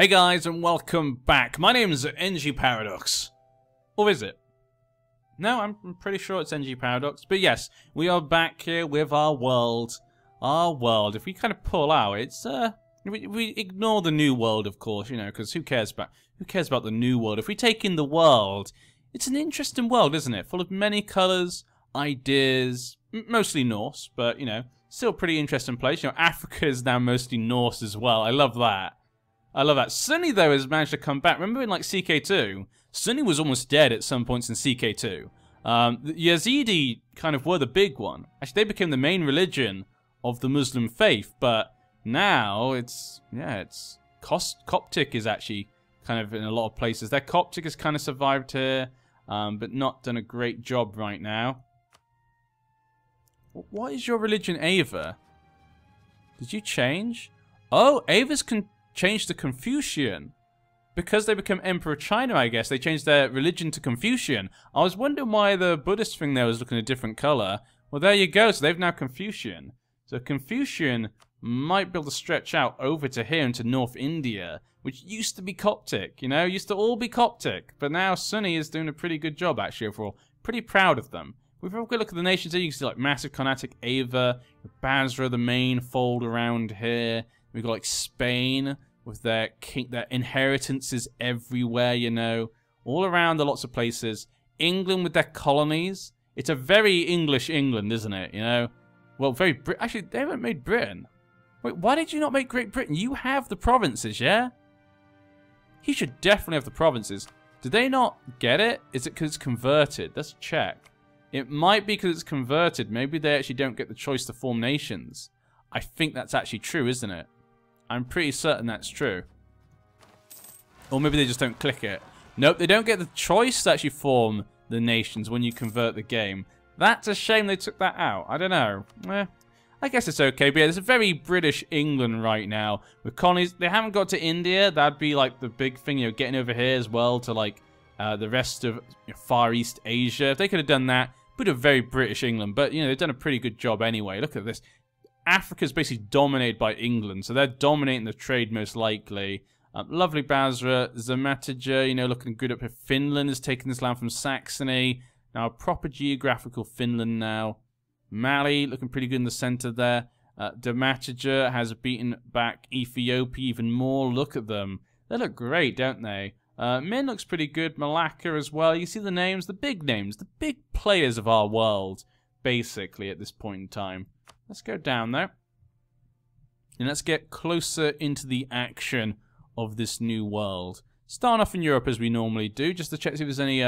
Hey guys, and welcome back. My name is NG Paradox. Or is it? No, I'm pretty sure it's NG Paradox. But yes, we are back here with our world. Our world. If we kind of pull out, it's we ignore the new world, of course, you know, because who cares about the new world? If we take in the world, it's an interesting world, isn't it? Full of many colours, ideas, mostly Norse, but you know, still a pretty interesting place. You know, Africa is now mostly Norse as well. I love that. I love that. Sunny, though, has managed to come back. Remember in, like, CK2? Sunny was almost dead at some points in CK2. The Yazidi kind of were the big one. Actually, they became the main religion of the Muslim faith, but now it's Coptic is actually kind of in a lot of places. Their Coptic has kind of survived here, but not done a great job right now. What is your religion, Ava? Did you change? Oh, Ava's changed to Confucian. Because they become Emperor of China, I guess. They changed their religion to Confucian. I was wondering why the Buddhist thing there was looking a different colour. Well, there you go. So they've now Confucian. So Confucian might be able to stretch out over to here into North India, which used to be Coptic, you know? Used to all be Coptic. But now Sunny is doing a pretty good job, actually, overall. Pretty proud of them. We've got a look at the nations here. You can see, like, massive Carnatic Ava, Basra, the main fold around here. We've got, like, Spain with their inheritances everywhere, you know. All around the lots of places. England with their colonies. It's a very English England, isn't it, you know? Well, very actually, they haven't made Britain. Wait, why did you not make Great Britain? You have the provinces, yeah? He should definitely have the provinces. Did they not get it? Is it because it's converted? Let's check. It might be because it's converted. Maybe they actually don't get the choice to form nations. I think that's actually true, isn't it? I'm pretty certain that's true. Or maybe they just don't click it. Nope, they don't get the choice to actually form the nations when you convert the game. That's a shame they took that out. I don't know. I guess it's okay. But yeah, it's a very British England right now. With colonies, they haven't got to India. That'd be like the big thing, you know, getting over here as well to like the rest of Far East Asia. If they could have done that, would have very British England. But, you know, they've done a pretty good job anyway. Look at this. Africa's basically dominated by England, so they're dominating the trade most likely. Lovely Basra, Zamatija, you know, looking good up here. Finland has taken this land from Saxony. Now a proper geographical Finland now. Mali looking pretty good in the center there. Damatija has beaten back Ethiopia even more. Look at them. They look great, don't they? Min looks pretty good. Malacca as well. You see the names, the big players of our world, basically, at this point in time. Let's go down there. And let's get closer into the action of this new world. Starting off in Europe as we normally do, just to check see if there's any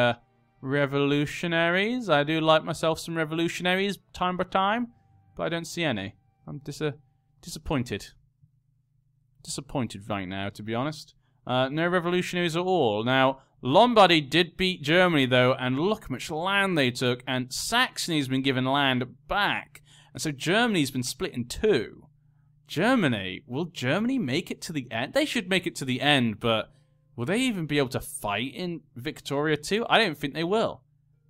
revolutionaries. I do like myself some revolutionaries time by time, but I don't see any. I'm disappointed. Disappointed right now, to be honest. No revolutionaries at all. Now, Lombardy did beat Germany, though, and look how much land they took, and Saxony's been given land back. And so Germany's been split in two. Germany, will Germany make it to the end? They should make it to the end, but will they even be able to fight in Victoria too? I don't think they will.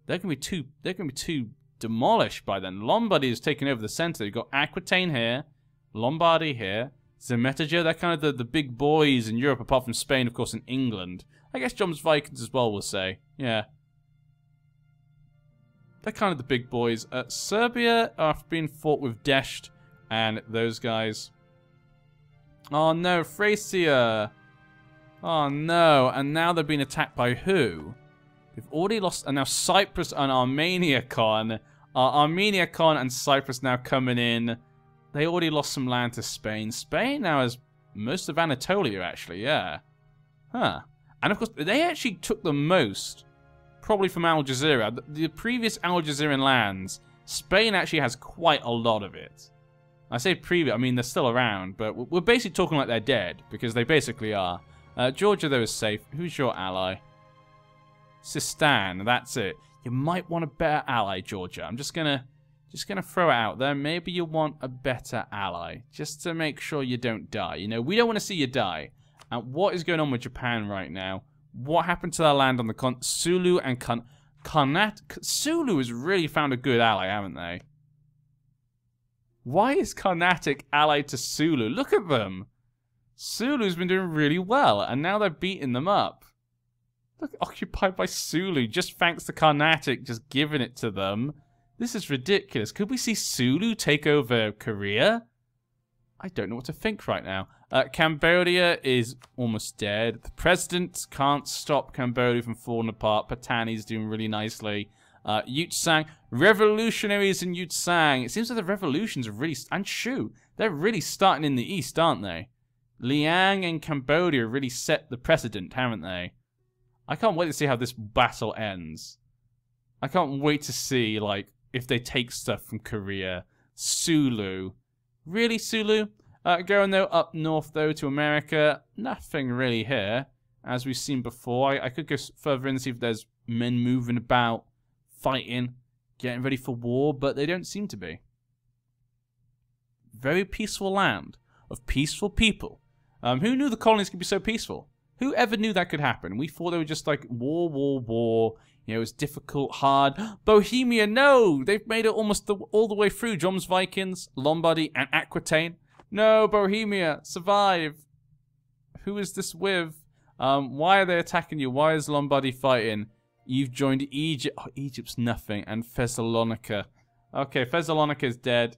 They're gonna be too demolished by then. Lombardy is taking over the center. You've got Aquitaine here, Lombardy here, Zemetija, they're kind of the big boys in Europe, apart from Spain, of course, and England. I guess John's Vikings as well, we'll say. Yeah. They're kind of the big boys. Serbia are being fought with Desht and those guys. Oh no, Thracia. Oh no, and now they're being attacked by who? They've already lost, and now Cyprus and Armenia Khan. Armenia Khan and Cyprus now coming in. They already lost some land to Spain. Spain now has most of Anatolia, actually, yeah. Huh. And of course, they actually took the most. Probably from Al Jazeera. The previous Al Jazeeran lands, Spain actually has quite a lot of it. I say previous, I mean they're still around, but we're basically talking like they're dead, because they basically are. Georgia, though, is safe. Who's your ally? Sistan, that's it. You might want a better ally, Georgia. I'm just gonna throw it out there. Maybe you want a better ally, just to make sure you don't die. You know, we don't want to see you die. And what is going on with Japan right now? What happened to their land on the continent? Sulu and Sulu has really found a good ally, haven't they? Why is Carnatic allied to Sulu? Look at them. Sulu's been doing really well, and now they're beating them up. Look, occupied by Sulu, just thanks to Carnatic just giving it to them. This is ridiculous. Could we see Sulu take over Korea? I don't know what to think right now. Cambodia is almost dead. The president can't stop Cambodia from falling apart. Patani's doing really nicely. Yutsang, revolutionaries in Yutsang. It seems like the revolutions are really, and Shu, they're really starting in the east, aren't they? Liang and Cambodia really set the precedent, haven't they? I can't wait to see how this battle ends. I can't wait to see, like, if they take stuff from Korea. Sulu. Really, Sulu? Going, though, up north, though, to America. Nothing really here. As we've seen before. I could go further in and see if there's men moving about, fighting, getting ready for war, but they don't seem to be. Very peaceful land of peaceful people. Who knew the colonies could be so peaceful? Who ever knew that could happen? We thought they were just like war, war, war. You know, it was difficult, hard. Bohemia, no! They've made it almost all the way through. Joms Vikings, Lombardy, and Aquitaine. No, Bohemia, survive. Who is this with? Why are they attacking you? Why is Lombardy fighting? You've joined Egypt. Oh, Egypt's nothing. And Thessalonica. Okay, Thessalonica is dead.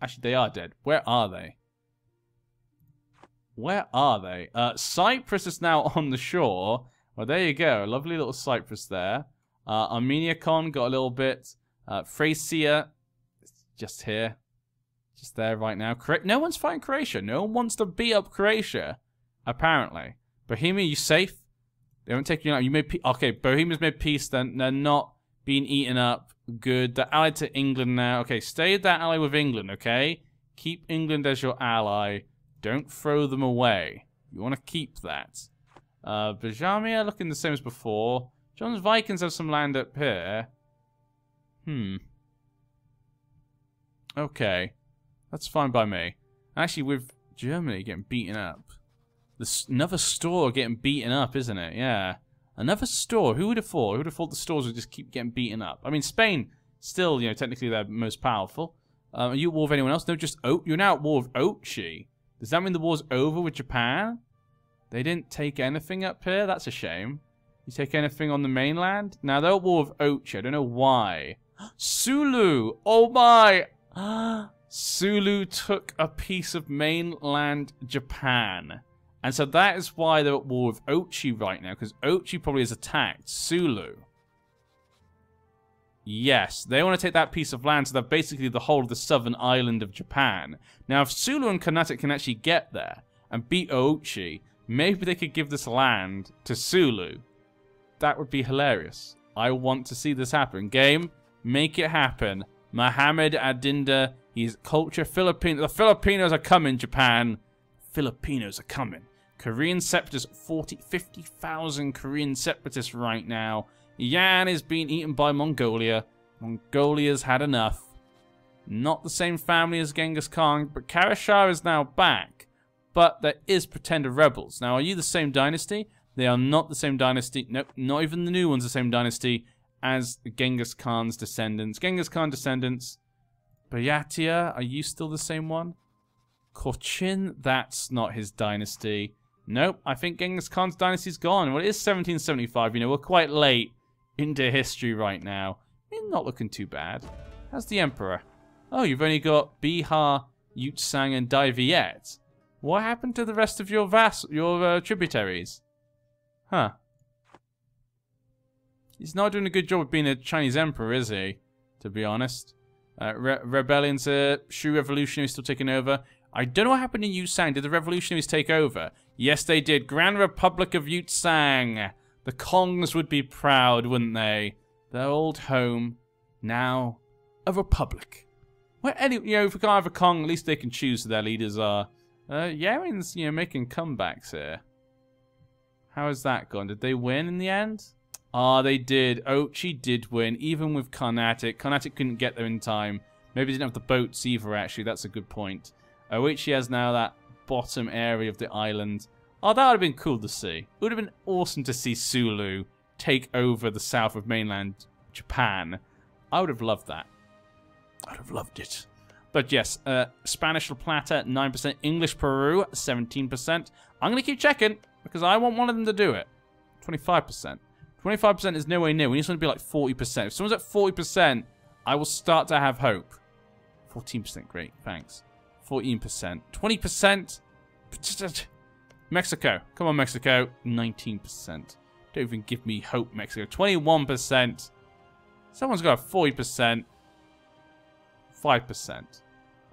Actually, they are dead. Where are they? Where are they? Cyprus is now on the shore. Well, there you go. Lovely little Cyprus there. Armeniacon got a little bit. Thracia, just here. Just there right now. No one's fighting Croatia. No one wants to beat up Croatia, apparently. Bohemia, you safe? They won't take you out. You made peace. Okay, Bohemia's made peace. Then they're not being eaten up. Good. They're allied to England now. Okay, stay that ally with England, okay? Keep England as your ally. Don't throw them away. You want to keep that. Bajamia looking the same as before. John's Vikings have some land up here. Okay. That's fine by me. Actually, with Germany getting beaten up. There's another store getting beaten up, isn't it? Yeah. Another store. Who would have thought? Who would have thought the stores would just keep getting beaten up? I mean, Spain, still, you know, technically they're most powerful. Are you at war with anyone else? No, just you're now at war with Ochi. Does that mean the war's over with Japan? They didn't take anything up here? That's a shame. You take anything on the mainland? Now, they're at war with Ochi. I don't know why. Sulu! Oh my! Sulu took a piece of mainland Japan. And so that is why they're at war with Ochi right now. Because Ochi probably has attacked Sulu. Yes, they want to take that piece of land, so they're basically the whole of the southern island of Japan. Now, if Sulu and Carnatic can actually get there and beat Ochi, maybe they could give this land to Sulu. That would be hilarious. I want to see this happen. Game, make it happen. Mohammed Adinda, he's culture Filipino. The Filipinos are coming, Japan. Filipinos are coming. Korean separatists, 50,000 Korean separatists right now. Yan is being eaten by Mongolia. Mongolia's had enough. Not the same family as Genghis Khan, but Karashar is now back. But there is pretender rebels. Now, are you the same dynasty? They are not the same dynasty. Nope, not even the new one's the same dynasty as Genghis Khan's descendants. Genghis Khan descendants. Bayatia, are you still the same one? Kochin, that's not his dynasty. Nope, I think Genghis Khan's dynasty's gone. Well, it is 1775, you know, we're quite late into history right now. Not looking too bad. How's the Emperor? Oh, you've only got Bihar, Yutsang, and Dai Viet. What happened to the rest of your tributaries? Huh. He's not doing a good job of being a Chinese emperor, is he? To be honest. Rebellions, Shu revolutionaries still taking over. I don't know what happened in Yutsang. Did the revolutionaries take over? Yes, they did. Grand Republic of Yutsang. The Kongs would be proud, wouldn't they? Their old home, now a republic. Where any, you know, if we can't have a Kong, at least they can choose who their leaders are. Yaren's, you know, making comebacks here. How has that gone? Did they win in the end? Ah, they did. Ochi did win, even with Carnatic. Carnatic couldn't get there in time. Maybe they didn't have the boats either, actually. That's a good point. Ochi has now that bottom area of the island. Oh, that would have been cool to see. It would have been awesome to see Sulu take over the south of mainland Japan. I would have loved that. I would have loved it. But yes, Spanish La Plata, 9%. English Peru, 17%. I'm going to keep checking because I want one of them to do it. 25%. 25% is nowhere near. We need something to be like 40%. If someone's at 40%, I will start to have hope. 14%, great, thanks. 14%. 20%. Mexico. Come on, Mexico. 19%. Don't even give me hope, Mexico. 21%. Someone's got a 40%. 5%.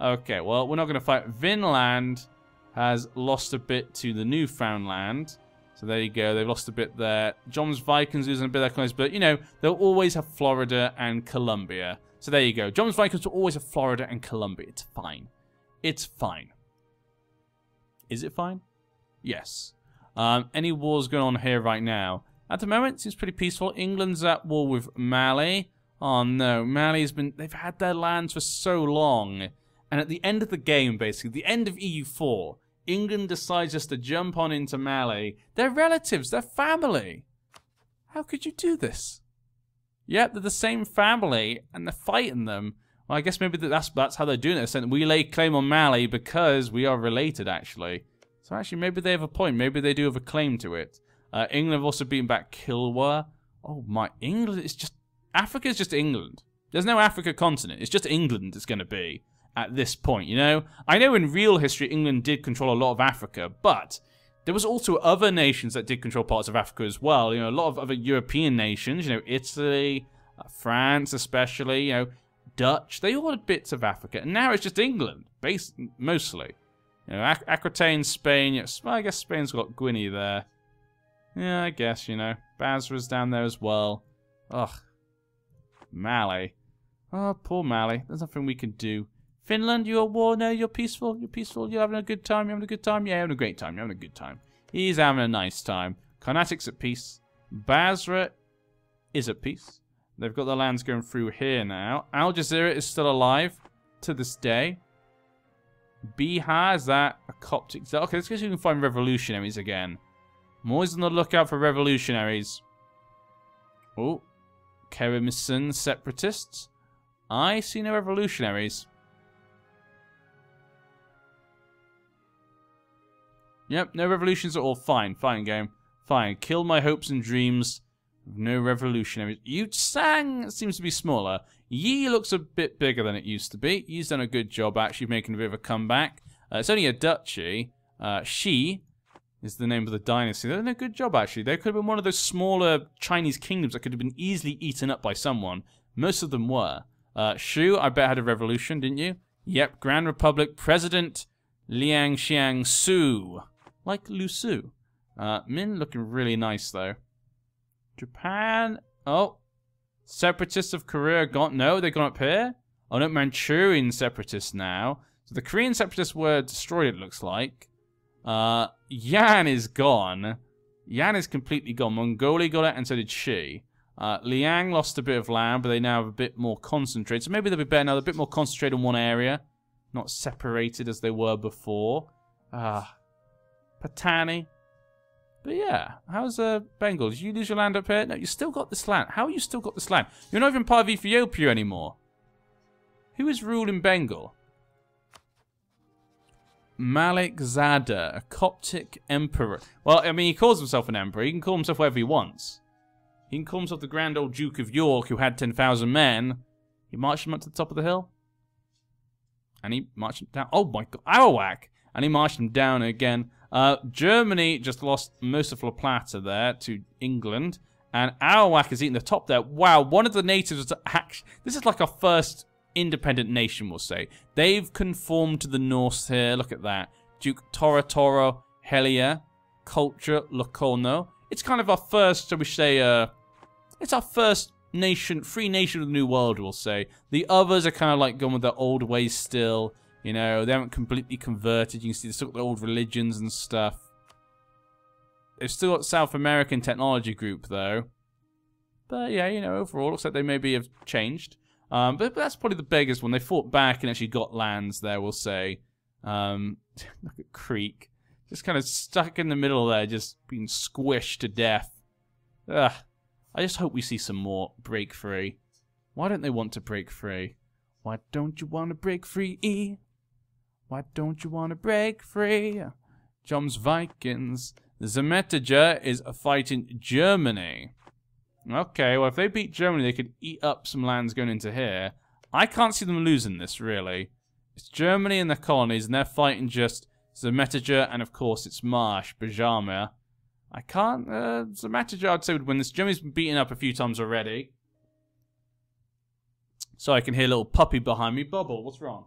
Okay, well, we're not going to fight. Vinland has lost a bit to the Newfoundland. So there you go. They've lost a bit there. John's Vikings losing a bit of their colonies. But, you know, they'll always have Florida and Colombia. So there you go. John's Vikings will always have Florida and Colombia. It's fine. It's fine. Is it fine? Yes. Any wars going on here right now? At the moment, it seems pretty peaceful. England's at war with Mali. Oh no, Mali's been... They've had their lands for so long. And at the end of the game, basically, the end of EU4, England decides just to jump on into Mali. They're relatives. They're family. How could you do this? Yep, they're the same family, and they're fighting them. Well, I guess maybe that's how they're doing it. They're saying we lay claim on Mali because we are related, actually. So actually, maybe they have a point. Maybe they do have a claim to it. England have also beaten back Kilwa. Oh my, England is just... Africa is just England. There's no Africa continent. It's just England it's going to be at this point, you know? I know in real history, England did control a lot of Africa, but there was also other nations that did control parts of Africa as well. You know, a lot of other European nations, you know, Italy, France especially, you know, Dutch. They all had bits of Africa. And now it's just England, mostly. You know, Aquitaine, Spain. Yes, well, I guess Spain's got Guinea there. Yeah, I guess, you know. Basra's down there as well. Ugh. Mali. Oh, poor Mali. There's nothing we can do. Finland, you're at war? No, you're peaceful? You're peaceful? You're having a good time? You're having a good time? Yeah, having a great time. You're having a good time. He's having a nice time. Carnatic's at peace. Basra is at peace. They've got the lands going through here now. Al Jazeera is still alive to this day. Bihar, is that a Coptic? Okay, let's see if we can find revolutionaries again. I'm always on the lookout for revolutionaries. Oh. Keremisan separatists. I see no revolutionaries. Yep, no revolutions at all. Fine, fine game. Fine. Kill my hopes and dreams. No revolutionaries. Yutsang seems to be smaller. Yi looks a bit bigger than it used to be. Yi's done a good job actually making a bit of a comeback. It's only a duchy. Shi is the name of the dynasty. They've done a good job actually. They could have been one of those smaller Chinese kingdoms that could have been easily eaten up by someone. Most of them were. Shu, I bet had a revolution, didn't you? Yep, Grand Republic President Liang Xiangsu. Like Lu Su. Min looking really nice though. Japan. Oh. Separatists of Korea gone. No, they've gone up here. Oh no, Manchurian separatists now. So the Korean separatists were destroyed, it looks like. Yan is gone. Yan is completely gone. Mongolia got it, and so did Xi. Liang lost a bit of land, but they now have a bit more concentrated. So maybe they'll be better now. They're a bit more concentrated in one area. Not separated as they were before. Patani. But yeah, how's Bengal? Did you lose your land up here? No, you still got this land. How you still got this land? You're not even part of Ethiopia anymore. Who is ruling Bengal? Malik Zada, a Coptic emperor. Well, I mean, he calls himself an emperor. He can call himself whatever he wants. He can call himself the Grand Old Duke of York, who had 10,000 men. He marched them up to the top of the hill. And he marched them down. Oh my god, Arawak! And he marched them down again. Germany just lost most of La Plata there to England. And Arawak is eating the top there. Wow, one of the natives was actually... This is like our first independent nation, we'll say. They've conformed to the Norse here. Look at that. Duke Tora Toro Helia. Culture Locono. It's kind of our first, shall we say, it's our first nation, free nation of the New World, we'll say. The others are kind of like going with their old ways still. You know, they haven't completely converted. You can see they've still got their old religions and stuff. They've still got South American technology group, though. But yeah, you know, overall, looks like they maybe have changed. But that's probably the biggest one. They fought back and actually got lands there, we'll say. Look at Creek. Just kind of stuck in the middle there, just being squished to death. Ugh. I just hope we see some more break free. Why don't they want to break free? Why don't you want to break free? Why don't you want to break free? Jom's Vikings. Zemetager is fighting Germany. Okay, well, if they beat Germany, they could eat up some lands going into here. I can't see them losing this, really. It's Germany and their colonies, and they're fighting just Zemetager, and of course, it's Marsh, Bajama. I can't... Zemetager, I'd say, would win this. Germany's been beaten up a few times already. So I can hear a little puppy behind me. Bubble, what's wrong?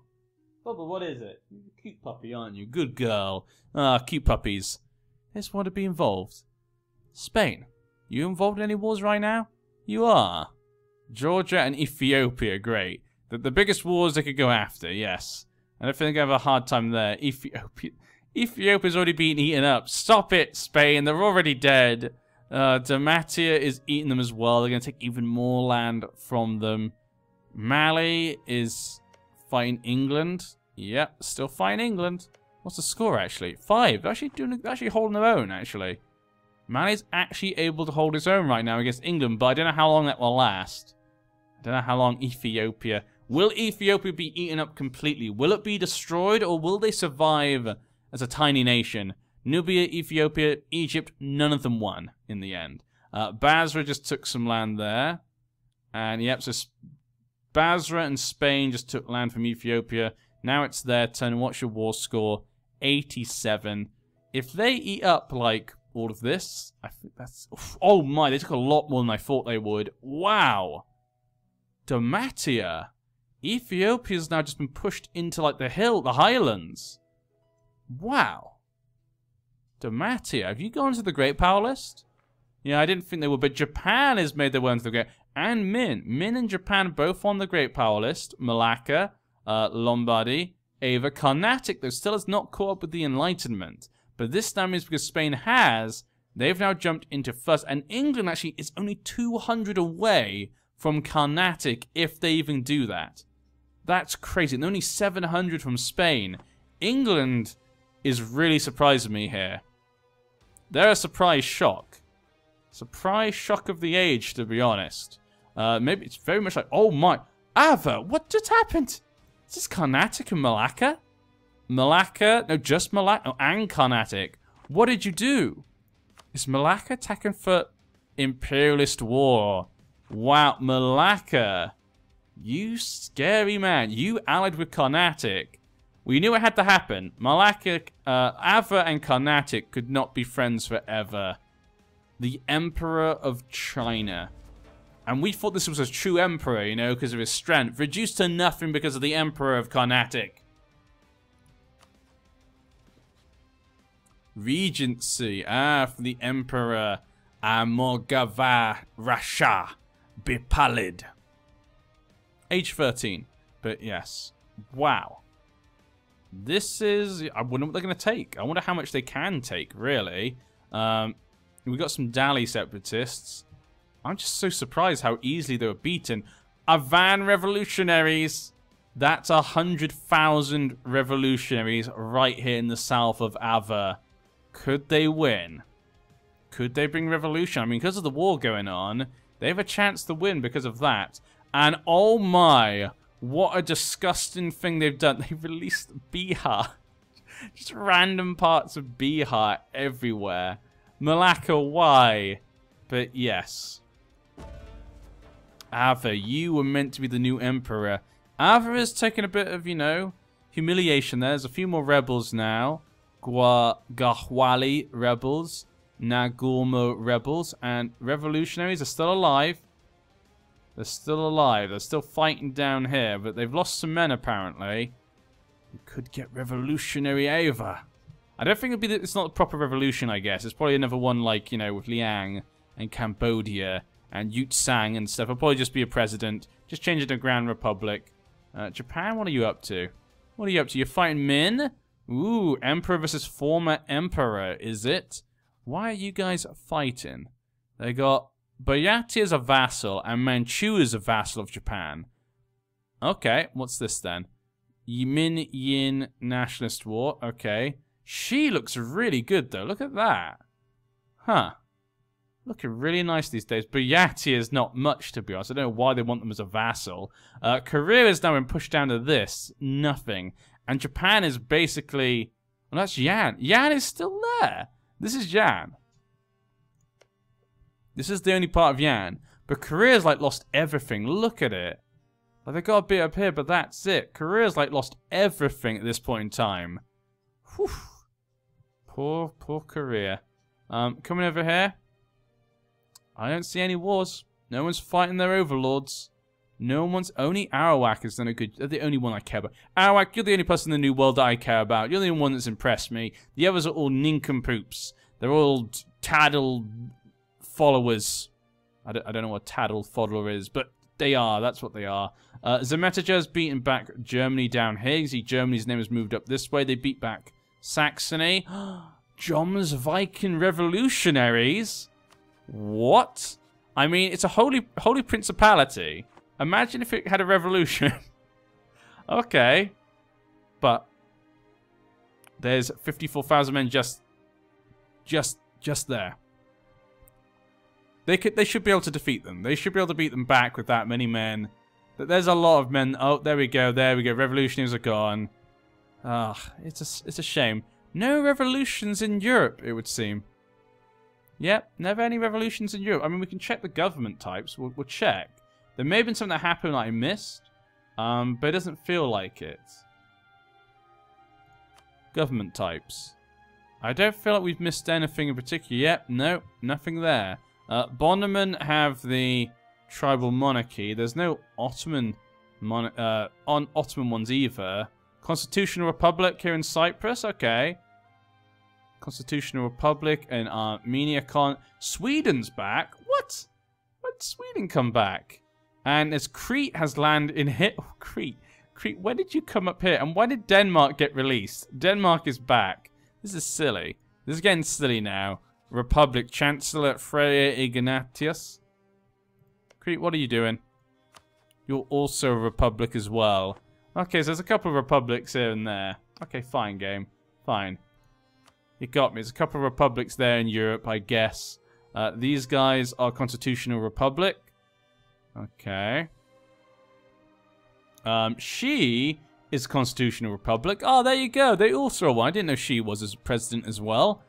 Bubble, what is it? You're a cute puppy, aren't you? Good girl. Ah, cute puppies. They just want to be involved. Spain, you involved in any wars right now? You are. Georgia and Ethiopia, great. The biggest wars they could go after, yes. I don't think I have a hard time there. Ethiopia's already been eaten up. Stop it, Spain. They're already dead. Dalmatia is eating them as well. They're going to take even more land from them. Mali is fighting England. Yep, still fighting England. What's the score, actually? 5. They're actually holding their own, actually. Mali's actually able to hold its own right now against England, but I don't know how long that will last. I don't know how long Ethiopia... Will Ethiopia be eaten up completely? Will it be destroyed, or will they survive as a tiny nation? Nubia, Ethiopia, Egypt, none of them won in the end. Basra just took some land there. And, yep, so Basra and Spain just took land from Ethiopia. Now it's their turn. What's your war score? 87. If they eat up, like, all of this, I think that's... Oh my, they took a lot more than I thought they would. Wow. Dalmatia. Ethiopia's now just been pushed into, like, the highlands. Wow. Dalmatia. Have you gone to the Great Power list? Yeah, I didn't think they would, but Japan has made their way into the Great... And Min. Min and Japan both on the Great Power list. Malacca, Lombardy, Ava. Carnatic, though, still has not caught up with the Enlightenment. But this time is because Spain has. They've now jumped into first. And England actually is only 200 away from Carnatic, if they even do that. That's crazy. And only 700 from Spain. England is really surprising me here. They're a surprise shock. Surprise shock of the age, to be honest. Maybe it's very much like, oh my, Ava, what just happened? Is this Carnatic and Malacca? Malacca, no, just Malacca, no, and Carnatic. What did you do? Is Malacca attacking for Imperialist War? Wow, Malacca, you scary man. You allied with Carnatic. We knew it had to happen. Malacca, Ava and Carnatic could not be friends forever. The Emperor of China. And we thought this was a true emperor, you know, because of his strength. Reduced to nothing because of the Emperor of Carnatic. Regency. For the Emperor. Amogava Rasha Bipalid. Age 13. But yes. Wow. This is... I wonder what they're going to take. I wonder how much they can take, really. We got some Dali separatists. I'm just so surprised how easily they were beaten. Avan revolutionaries. That's 100,000 revolutionaries right here in the south of Ava. Could they win? Could they bring revolution? I mean, because of the war going on, they have a chance to win because of that. And oh my, what a disgusting thing they've done. They released Bihar. Just random parts of Bihar everywhere. Malacca, why? But yes. Ava, you were meant to be the new emperor. Ava has taken a bit of, you know, humiliation there. There's a few more rebels now. Gahwali rebels. Nagormo rebels. And revolutionaries are still alive. They're still alive. They're still fighting down here. But they've lost some men, apparently. We could get revolutionary Ava. I don't think it's not a proper revolution, I guess. It's probably another one like, you know, with Liang and Cambodia and Yutsang and stuff. It'll probably just be a president. Just change it to Grand Republic. Japan, what are you up to? What are you up to? You're fighting Min? Ooh, Emperor versus former Emperor, is it? Why are you guys fighting? They got Bayati as a vassal and Manchu as a vassal of Japan. Okay, what's this then? Min-Yin Nationalist War. Okay. She looks really good, though. Look at that. Huh. Looking really nice these days. Buryatia is not much, to be honest. I don't know why they want them as a vassal. Korea has now been pushed down to this. Nothing. And Japan is basically... Well, that's Yan. Yan is still there. This is Yan. This is the only part of Yan. But Korea's like lost everything. Look at it. Like, they got a bit up here, but that's it. Korea's like lost everything at this point in time. Whew. Poor Korea. Coming over here. I don't see any wars. No one's fighting their overlords. No one's... Only Arawak has done a good... They're the only one I care about. Arawak, you're the only person in the New World that I care about. You're the only one that's impressed me. The others are all nincompoops. They're all taddle followers. I don't know what taddle follower is, but they are. That's what they are. Zemetaja's beaten back Germany down here. You see Germany's name has moved up this way. They beat back Saxony. John's Viking revolutionaries? What? I mean, it's a holy principality. Imagine if it had a revolution. Okay. But there's 54,000 men just there. They should be able to defeat them. They should be able to beat them back with that many men. There's a lot of men. Oh, there we go. There we go. Revolutionaries are gone. Ah, it's a shame. No revolutions in Europe, it would seem. Yep, never any revolutions in Europe. I mean, we can check the government types. We'll check. There may have been something that happened that I missed, but it doesn't feel like it. Government types. I don't feel like we've missed anything in particular. Yep, no, nothing there. Bonneman have the tribal monarchy. There's no Ottoman Ottoman ones either. Constitutional Republic here in Cyprus. Okay. Constitutional Republic and Armenia. Sweden's back. What? When did Sweden come back? And as Crete has land in here. Oh, Crete. Crete, when did you come up here? And why did Denmark get released? Denmark is back. This is silly. This is getting silly now. Republic Chancellor Freya Ignatius. Crete, what are you doing? You're also a republic as well. Okay, so there's a couple of republics here and there. Okay, fine, game. Fine. You got me. There's a couple of republics there in Europe, I guess. These guys are Constitutional Republic. Okay. She is Constitutional Republic. Oh, there you go. They also are one. I didn't know she was as president as well.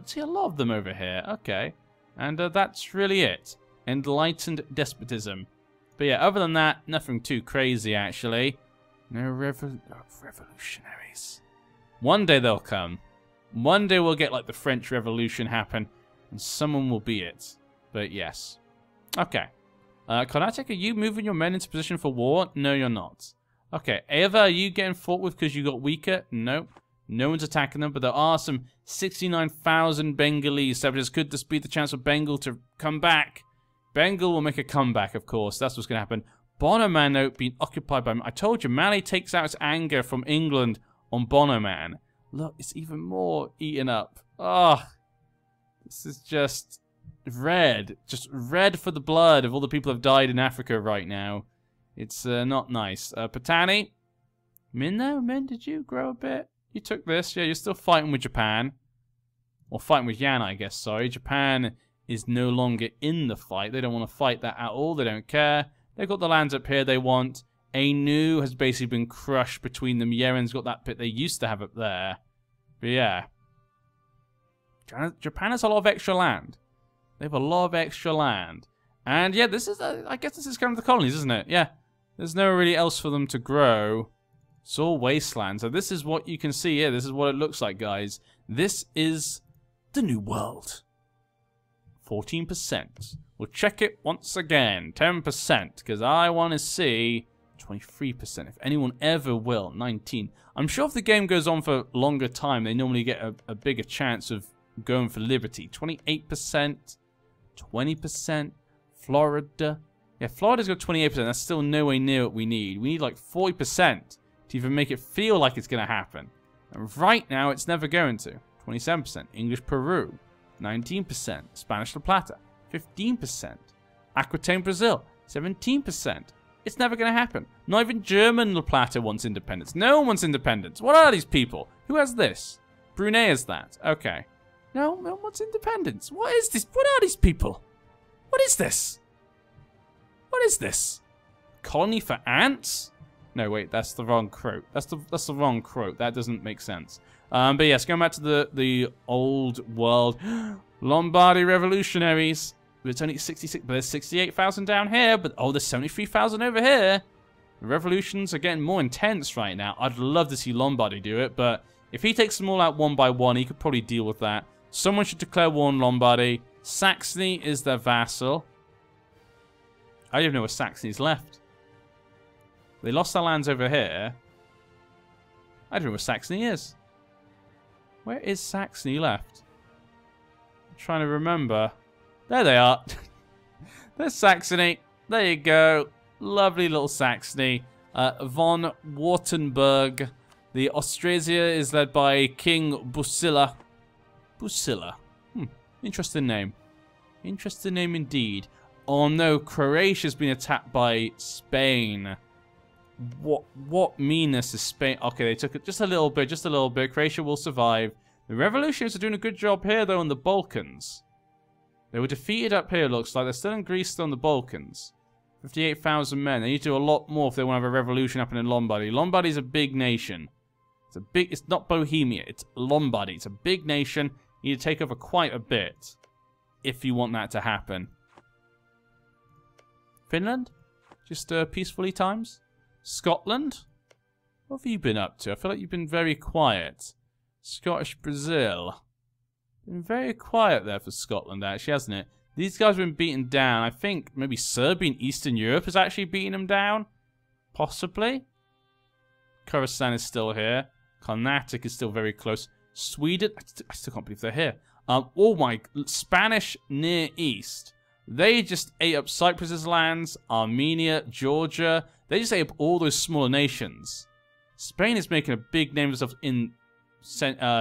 See, a lot of them over here. Okay. And that's really it. Enlightened despotism. But yeah, other than that, nothing too crazy, actually. No revolutionaries. One day they'll come. One day we'll get like the French Revolution happen, and someone will be it. But yes. Okay. Carnatic, are you moving your men into position for war? No, you're not. Okay. Ava, are you getting fought with because you got weaker? Nope. No one's attacking them, but there are some 69,000 Bengalese separatists. Could this be the chance for Bengal to come back? Bengal will make a comeback, of course. That's what's going to happen. Bonoman being occupied by... I told you, Mali takes out its anger from England on Bonoman. Look, it's even more eaten up. Oh, this is just red. Just red for the blood of all the people who have died in Africa right now. It's not nice. Patani? Min, though? Min, did you grow a bit? You took this. Yeah, you're still fighting with Japan. Or fighting with Yan, I guess. Sorry. Japan is no longer in the fight. They don't want to fight that at all. They don't care. They've got the lands up here they want. Ainu has basically been crushed between them. Yeren's got that bit they used to have up there. But yeah. Japan has a lot of extra land. They have a lot of extra land. And yeah, this is, I guess this is kind of the colonies, isn't it? Yeah. There's no really else for them to grow. It's all wasteland. So this is what you can see here. This is what it looks like, guys. This is the New World. 14%. We'll check it once again. 10%. Because I want to see 23%. If anyone ever will. 19. I'm sure if the game goes on for a longer time, they normally get a bigger chance of going for liberty. 28%. 20%. Florida. Yeah, Florida's got 28%. That's still nowhere near what we need. We need like 40% to even make it feel like it's going to happen. And right now, it's never going to. 27%. English Peru. 19%. Spanish La Plata. 15%. Aquitaine Brazil. 17%. It's never going to happen. Not even German La Plata wants independence. No one wants independence. What are these people? Who has this? Brunei has that. Okay. No, what's independence? What is this? What are these people? What is this? What is this? Colony for ants? No, wait, that's the wrong quote. That's the wrong quote. That doesn't make sense. But yes, going back to the old world. Lombardy revolutionaries. It's only 66, but there's 68,000 down here. But oh, there's 73,000 over here. The revolutions are getting more intense right now. I'd love to see Lombardy do it, but if he takes them all out one by one, he could probably deal with that. Someone should declare war on Lombardy. Saxony is their vassal. I don't even know where Saxony's left. They lost their lands over here. I don't know where Saxony is. Where is Saxony left? I'm trying to remember. There they are. There's Saxony. There you go. Lovely little Saxony. Von Wartenberg. The Austrasia is led by King Busilla. Busilla. Interesting name. Interesting name indeed. Oh no, Croatia's been attacked by Spain. What meanness is Spain? Okay, they took it just a little bit, Croatia will survive. The revolutionaries are doing a good job here, though, in the Balkans. They were defeated up here, looks like. They're still in Greece, still in the Balkans. 58,000 men. They need to do a lot more if they want to have a revolution happen in Lombardy. Lombardy's a big nation. It's not Bohemia, it's Lombardy. It's a big nation. You need to take over quite a bit if you want that to happen. Finland? Just peacefully times? Scotland? What have you been up to? I feel like you've been very quiet. Scottish Brazil. Been very quiet there for Scotland, actually, hasn't it? These guys have been beaten down. I think maybe Serbia in Eastern Europe is actually beating them down. Possibly. Khorasan is still here. Carnatic is still very close. Sweden, I still can't believe they're here. Oh my, Spanish Near East. They just ate up Cyprus's lands, Armenia, Georgia. They just ate up all those smaller nations. Spain is making a big name of itself in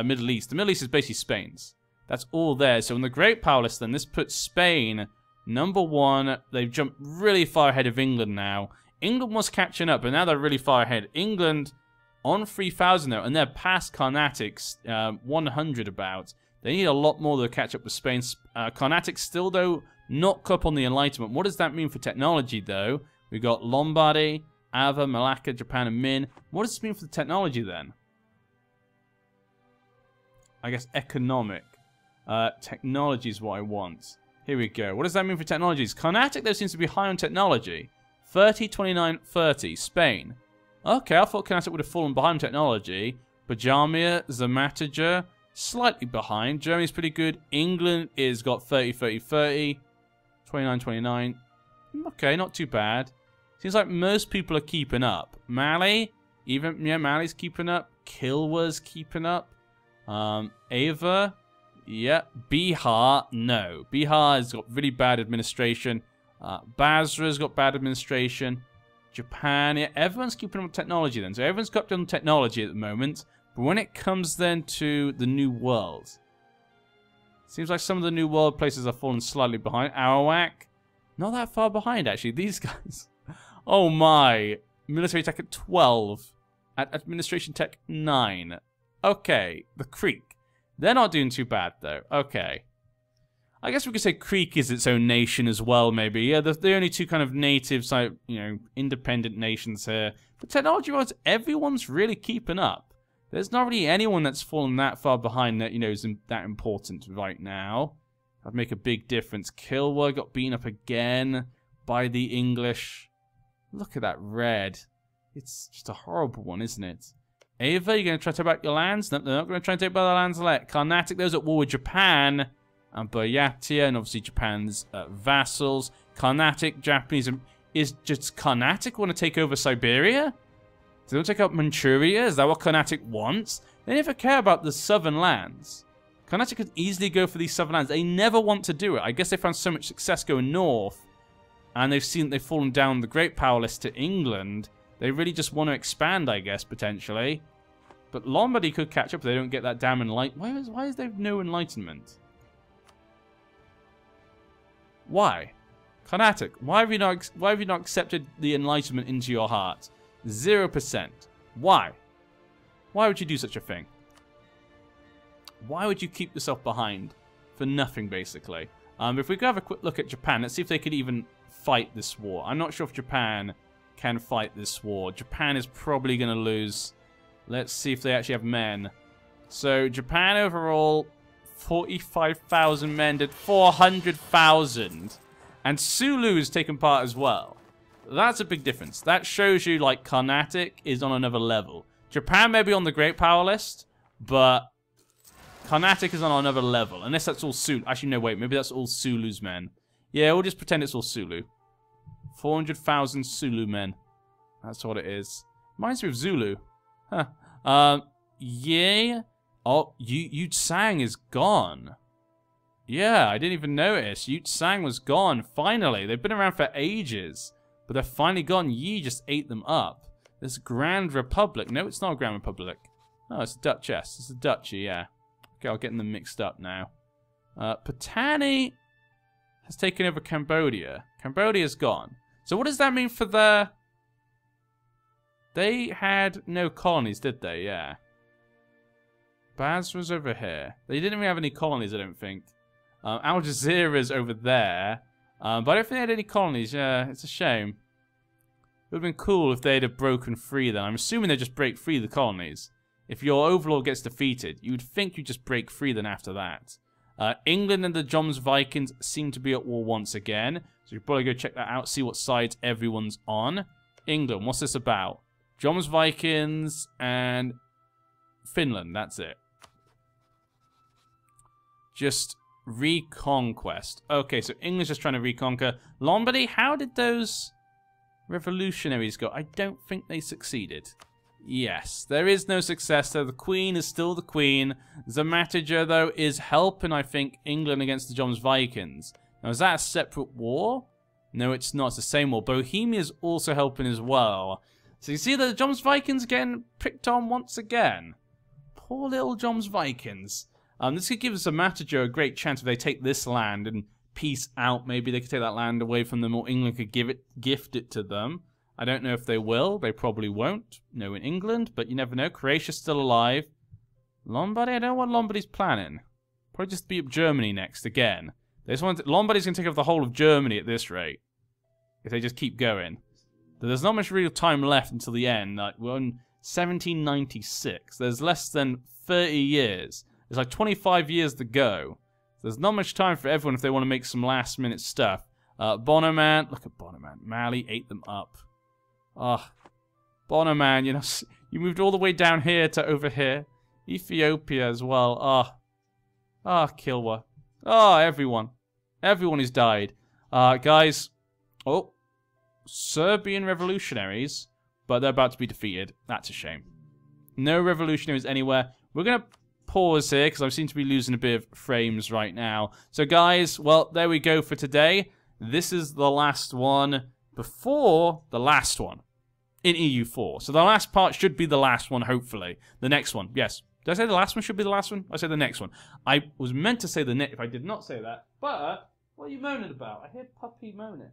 Middle East. The Middle East is basically Spain's. That's all there. So in the Great Power List, then, this puts Spain #1. They've jumped really far ahead of England now. England was catching up, but now they're really far ahead. England on 3,000 though, and they're past Carnatic's 100 about. They need a lot more to catch up with Spain. Carnatic still, though, not caught up on the Enlightenment. What does that mean for technology, though? We've got Lombardy, Ava, Malacca, Japan, and Min. What does this mean for the technology, then? I guess economic. Technology is what I want. Here we go. What does that mean for technologies? Carnatic, though, seems to be high on technology. 30, 29, 30. Spain. Okay, I thought Carnatic would have fallen behind technology. Bajamia, Zamataja, slightly behind. Germany's pretty good. England is got 30, 30, 30. 29, 29. Okay, not too bad. Seems like most people are keeping up. Mali, Mali's keeping up. Kilwa's keeping up. Ava, yeah. Bihar, no. Bihar has got really bad administration. Basra's got bad administration. Japan, yeah. Everyone's keeping up with technology then. So everyone's got on technology at the moment. But when it comes then to the New World, seems like some of the New World places are falling slightly behind. Arawak, not that far behind, actually. These guys. Oh my. Military tech at 12. At administration tech 9. Okay. The Creek. They're not doing too bad, though. Okay. I guess we could say Creek is its own nation as well, maybe. Yeah, the only two kind of natives, like, independent nations here. But technology-wise, everyone's really keeping up. There's not really anyone that's fallen that far behind that, is that important right now. That'd make a big difference. Kilwa got beaten up again by the English. Look at that red. It's just a horrible one, isn't it? Ava, you're going to try to take back your lands? No, they're not going to try and take back their lands. Carnatic, those at war with Japan. And Buryatia, and obviously Japan's vassals. Carnatic, Japanese. Is just Carnatic want to take over Siberia? Do they want to take out Manchuria? Is that what Carnatic wants? They never care about the southern lands. Carnatic could easily go for these southern lands. They never want to do it. I guess they found so much success going north. And they've seen they've fallen down the Great Power List to England. They really just want to expand, I guess, potentially. But Lombardy could catch up if they don't get that damn enlightenment. Why is there no enlightenment? Why? Carnatic, why have you not accepted the enlightenment into your heart? 0%. Why? Why would you do such a thing? Why would you keep yourself behind? For nothing, basically. If we could have a quick look at Japan, let's see if they could even fight this war. I'm not sure if Japan can fight this war. Japan is probably going to lose. Let's see if they actually have men. So, Japan overall, 45,000 men did 400,000. And Sulu has taken part as well. That's a big difference. That shows you, like, Carnatic is on another level. Japan may be on the Great Power list, but Carnatic is on another level. Unless that's all Sulu. Actually, no, wait. Maybe that's all Sulu's men. Yeah, we'll just pretend it's all Sulu. 400,000 Sulu men. That's what it is. Reminds me of Zulu. Huh. Yeah. Oh, Yu Tsang is gone. Yeah, I didn't even notice. Yu Tsang was gone, finally. They've been around for ages. But they're finally gone. Yi just ate them up. This Grand Republic. No, it's not a Grand Republic. Oh, it's a Duchess. It's a Duchy, yeah. Okay, I'll get them mixed up now. Patani has taken over Cambodia. Cambodia's gone. So what does that mean for their... They had no colonies, did they? Yeah. Basra's over here. They didn't even have any colonies, I don't think. Al Jazeera's over there. But I don't think they had any colonies. Yeah, it's a shame. It would have been cool if they'd have broken free then. I'm assuming they just break free the colonies. If your overlord gets defeated, you would think you just break free then after that. England and the Jomsvikings seem to be at war once again. So you probably go check that out, see what sides everyone's on. England, what's this about? Jomsvikings and Finland, that's it. Just reconquest. Okay, so England's just trying to reconquer. Lombardy, how did those revolutionaries go? I don't think they succeeded. Yes, there is no successor. The Queen is still the Queen. Zamataja, though, is helping, I think, England against the Jomsvikings. Now, is that a separate war? No, it's not. It's the same war. Bohemia is also helping as well. So you see the Jomsvikings getting picked on once again. Poor little Jomsvikings. This could give Zamataja a great chance if they take this land and peace out. Maybe they could take that land away from them, or England could gift it to them. I don't know if they will. They probably won't. No, in England, but you never know. Croatia's still alive. Lombardy, I don't know what Lombardy's planning. Probably just beat up Germany next again. They just want Lombardy's going to take over the whole of Germany at this rate. If they just keep going. But there's not much real time left until the end. Like, we're in 1796. There's less than 30 years. There's like 25 years to go. There's not much time for everyone if they want to make some last minute stuff. Bonoman, look at Bonoman. Mali ate them up. Bonoman, you know, you moved all the way down here to over here. Ethiopia as well. Kilwa. Everyone. Everyone has died. Guys. Oh. Serbian revolutionaries. But they're about to be defeated. That's a shame. No revolutionaries anywhere. We're going to pause here because I seem to be losing a bit of frames right now. So guys, well, there we go for today. This is the last one before the last one in EU4. So the last part should be the last one, hopefully. The next one, yes. Did I say the last one should be the last one? I said the next one. I was meant to say the next if I did not say that. But what are you moaning about? I hear Puppy moaning.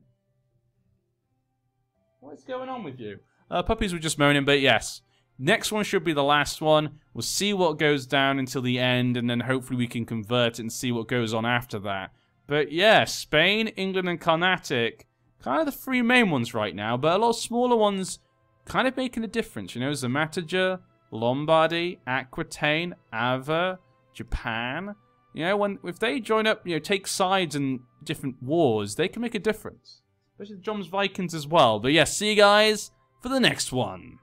What's going on with you? Puppies were just moaning, but yes. Next one should be the last one. We'll see what goes down until the end, and then hopefully we can convert it and see what goes on after that. But yeah, Spain, England, and Carnatic, kind of the three main ones right now, but a lot of smaller ones kind of making a difference. You know, Zamataja, Lombardy, Aquitaine, Ava, Japan. You know, if they join up, you know, take sides in different wars, they can make a difference. Especially the Jomsvikings as well. But yeah, see you guys for the next one.